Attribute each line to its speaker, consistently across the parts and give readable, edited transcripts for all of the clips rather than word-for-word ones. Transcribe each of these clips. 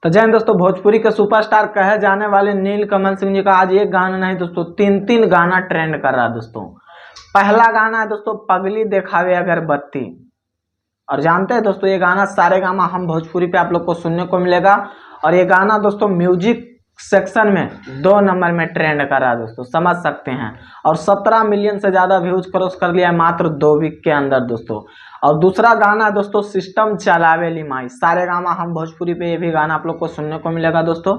Speaker 1: तो जय हिंद दोस्तों। भोजपुरी के सुपरस्टार कहे जाने वाले नीलकमल सिंह जी का आज एक गाना नहीं दोस्तों, तीन गाना ट्रेंड कर रहा है दोस्तों। पहला गाना है दोस्तों पगली देखावे अगरबत्ती। और जानते हैं दोस्तों ये गाना सारेगामा हम भोजपुरी पे आप लोग को सुनने को मिलेगा। और ये गाना दोस्तों म्यूजिक सेक्शन में 2 नंबर में ट्रेंड कर रहा है दोस्तों, समझ सकते हैं। और 17 मिलियन से ज़्यादा व्यूज क्रॉस कर लिया है मात्र 2 वीक के अंदर दोस्तों। और दूसरा गाना है दोस्तों सिस्टम चलावेली माई। सारेगामा हम भोजपुरी पे ये भी गाना आप लोग को सुनने को मिलेगा दोस्तों।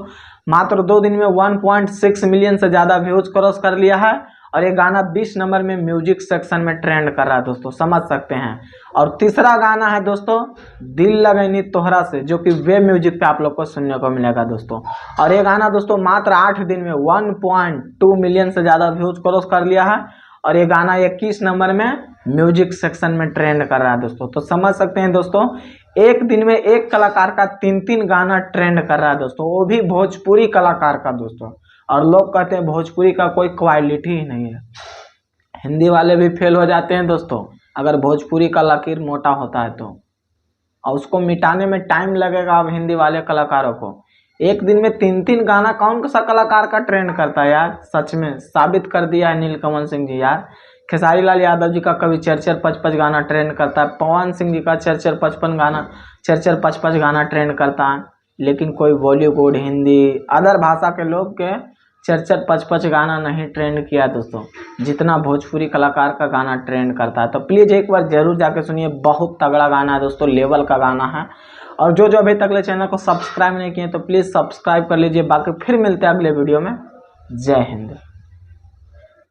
Speaker 1: मात्र 2 दिन में 1.6 मिलियन से ज़्यादा व्यूज क्रॉस कर लिया है। और ये गाना 20 नंबर में म्यूजिक सेक्शन में ट्रेंड कर रहा है दोस्तों, समझ सकते हैं। और तीसरा गाना है दोस्तों दिल लगैनी तोहरा से, जो कि वे म्यूजिक पे आप लोग को सुनने को मिलेगा दोस्तों। और ये गाना दोस्तों मात्र 8 दिन में 1.2 मिलियन से ज़्यादा व्यूज क्रॉस कर लिया है। और ये गाना 21 नंबर में म्यूजिक सेक्शन में ट्रेंड कर रहा है दोस्तों। तो समझ सकते हैं दोस्तों एक दिन में एक कलाकार का 3 गाना ट्रेंड कर रहा है दोस्तों, वो भी भोजपुरी कलाकार का दोस्तों। और लोग कहते हैं भोजपुरी का कोई क्वालिटी ही नहीं है। हिंदी वाले भी फेल हो जाते हैं दोस्तों अगर भोजपुरी का लकीर मोटा होता है तो, और उसको मिटाने में टाइम लगेगा। अब हिंदी वाले कलाकारों को एक दिन में 3 गाना कौन सा कलाकार का ट्रेंड करता है यार, सच में साबित कर दिया है नीलकमल सिंह जी यार। खेसारी लाल यादव जी का कभी 4-4 गाना ट्रेंड करता है, पवन सिंह जी का 4-4 गाना ट्रेंड करता है। लेकिन कोई बॉलीवुड हिंदी अदर भाषा के लोग के 4-4 गाना नहीं ट्रेंड किया दोस्तों, जितना भोजपुरी कलाकार का गाना ट्रेंड करता है। तो प्लीज़ एक बार जरूर जाके सुनिए, बहुत तगड़ा गाना है दोस्तों, लेवल का गाना है। और जो अभी तक ले चैनल को सब्सक्राइब नहीं किए तो प्लीज़ सब्सक्राइब कर लीजिए। बाकी फिर मिलते हैं अगले वीडियो में। जय हिंद।